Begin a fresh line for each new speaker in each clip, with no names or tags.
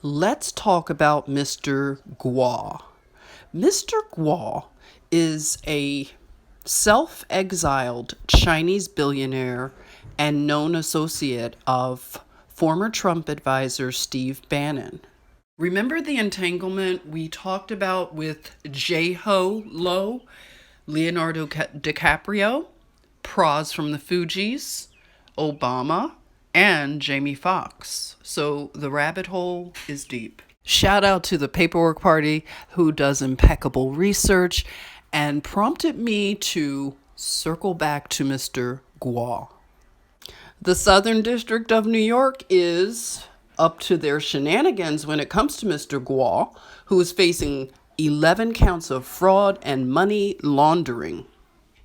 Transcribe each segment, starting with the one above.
let's talk about Mr. Guo. Mr. Guo is a self-exiled Chinese billionaire and known associate of former Trump advisor Steve Bannon. Remember the entanglement we talked about with J-Ho, Leonardo DiCaprio, Praz from the Fugees, Obama, and Jamie Foxx. So the rabbit hole is deep. Shout out to the Paperwork Party, who does impeccable research and prompted me to circle back to Mr. Guo. The Southern District of New York is up to their shenanigans when it comes to Mr. Guo, who is facing 11 counts of fraud and money laundering.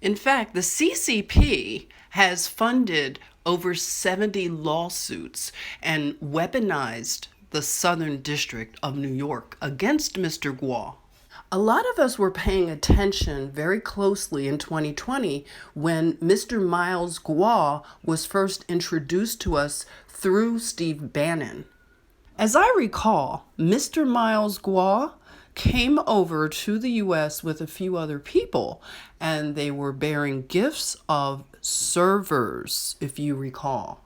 In fact, the CCP has funded over 70 lawsuits and weaponized the Southern District of New York against Mr. Guo. A lot of us were paying attention very closely in 2020 when Mr. Miles Guo was first introduced to us through Steve Bannon. As I recall, Mr. Miles Guo came over to the U.S. with a few other people, and they were bearing gifts of servers, if you recall.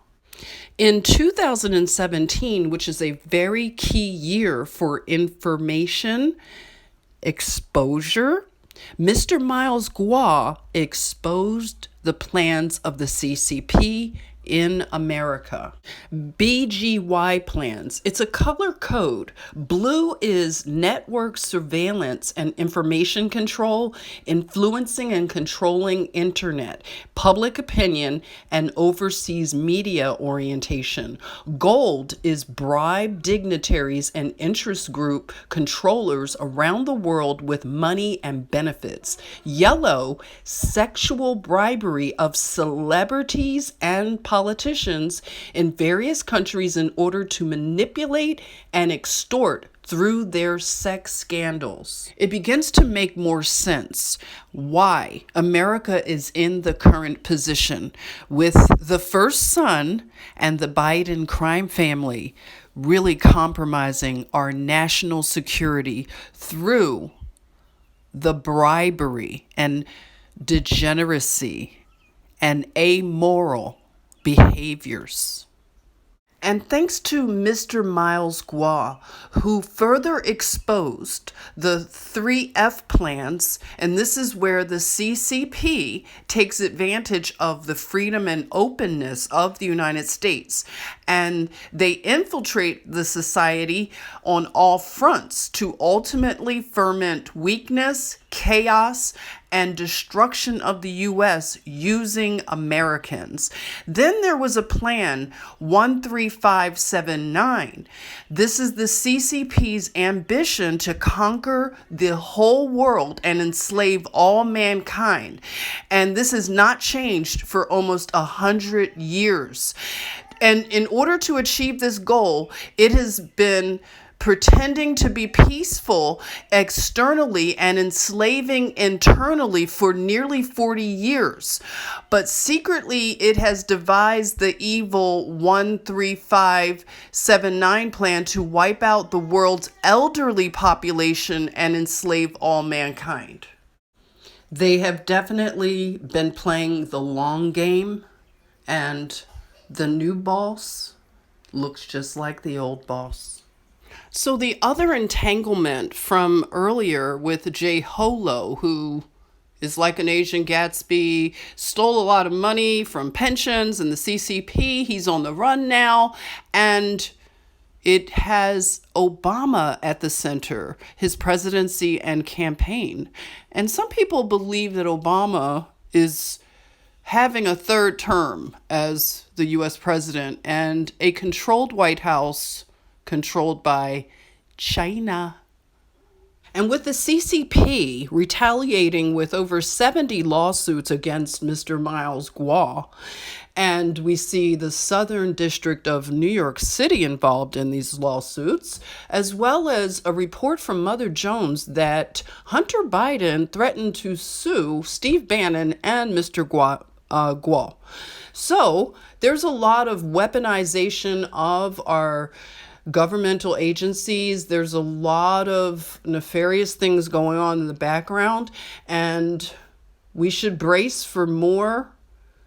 In 2017, which is a very key year for information exposure, Mr. Miles Guo exposed the plans of the CCP in America. BGY plans. It's a color code. Blue is network surveillance and information control, influencing and controlling internet, public opinion, and overseas media orientation. Gold is bribe dignitaries and interest group controllers around the world with money and benefits. Yellow, sexual bribery of celebrities and politicians in various countries in order to manipulate and extort through their sex scandals. It begins to make more sense why America is in the current position with the first son and the Biden crime family really compromising our national security through the bribery and degeneracy and amoral behaviors. And thanks to Mr. Miles Guo, who further exposed the 3F plans, and this is where the CCP takes advantage of the freedom and openness of the United States. And they infiltrate the society on all fronts to ultimately ferment weakness, chaos, and destruction of the U.S. using Americans. Then there was a plan 13579. This is the CCP's ambition to conquer the whole world and enslave all mankind. And this has not changed for almost 100 years. And in order to achieve this goal, it has been pretending to be peaceful externally and enslaving internally for nearly 40 years. But secretly, it has devised the evil 13579 plan to wipe out the world's elderly population and enslave all mankind. They have definitely been playing the long game, and the new boss looks just like the old boss. So the other entanglement from earlier with J-Ho, who is like an Asian Gatsby, stole a lot of money from pensions and the CCP. He's on the run now, and it has Obama at the center, his presidency and campaign. And some people believe that Obama is having a third term as the U.S. president and a controlled White House controlled by China. And with the CCP retaliating with over 70 lawsuits against Mr. Miles Guo, and we see the Southern District of New York City involved in these lawsuits, as well as a report from Mother Jones that Hunter Biden threatened to sue Steve Bannon and Mr. Guo. So there's a lot of weaponization of our governmental agencies. There's a lot of nefarious things going on in the background, and we should brace for more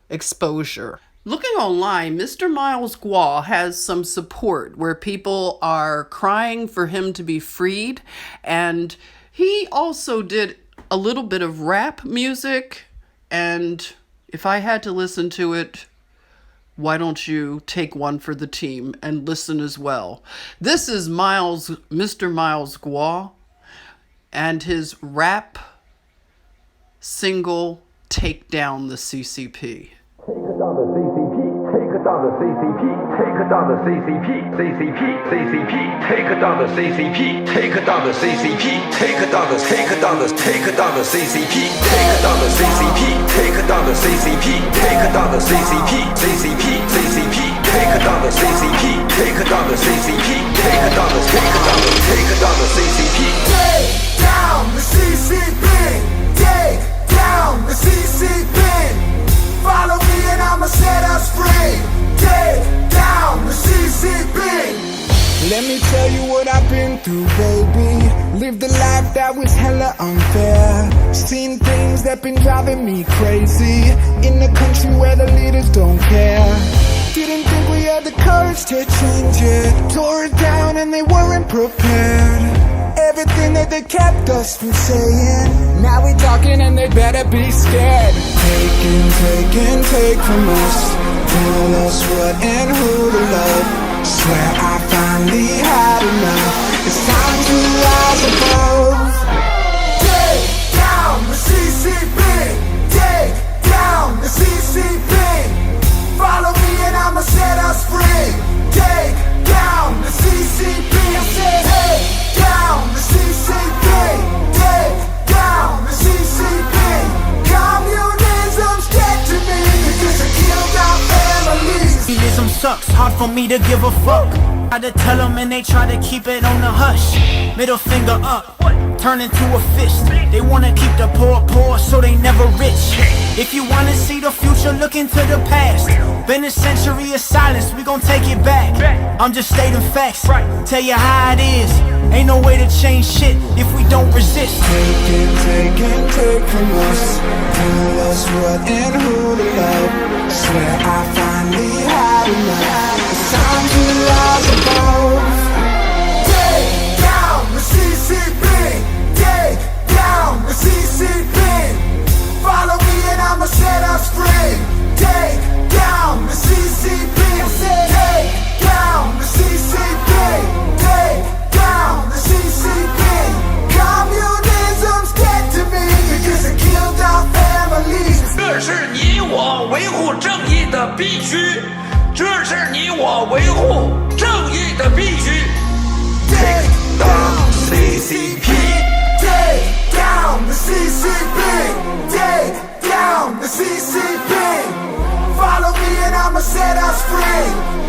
exposure. Looking online, Mr. Miles Guo has some support where people are crying for him to be freed, and he also did a little bit of rap music, and if I had to listen to it, why don't you take one for the team and listen as well? This is Mr. Miles Guo, and his rap single, Take Down the CCP.
Take down the CCP, take down the CCP, take down the CCP, CCP, CCP, take down the CCP, take down the CCP, take down the CCP, take down the CCP, take down the CCP, take down the CCP, take down the CCP, CCP, CCP, take down the CCP, take down the CCP, take down the CCP.
Take down the CCP, take down the CCP. Follow me and I'ma set us free. Take down the CCP. Let me tell you what I've been through, baby. Lived a life that was hella unfair. Seen things that been driving me crazy. In a country where the leaders don't care. Didn't think we had the courage to change it. Tore it down and they weren't prepared. Everything that they kept us from saying. Now we talking and they better be scared. Take from us. Tell us what and who to love. Swear I finally had enough. It's time to rise above. Take down the CCP. Take down the CCP. Follow me and I'ma set us free. Take down the CCP. I said, hey, down the CCP. Take down the CCP. Communism's dead to me because it killed our families.
Capitalism sucks, hard for me to give a fuck. Try to tell them and they try to keep it on the hush. Middle finger up, turn into a fist. They wanna keep the poor so they never rich. If you wanna see the future, look into the past. Been a century of silence, we gon' take it back. I'm just stating facts, tell you how it is. Ain't no way to change shit if we don't resist.
Take from us. Tell us what and who to love. Swear I finally had enough. It's time to rise above. Take down the CCP. Take down the CCP. Follow me and I'ma set us free. Take down the CCP. I said, take down the CCP. Take down the CCP. Communism's dead to me because it killed our families.
这是你我维护正义的必须，这是你我维护正义的必须。
Take down the CCP. Take down the CCP. Take down the CCP. Follow me and I'ma set us free.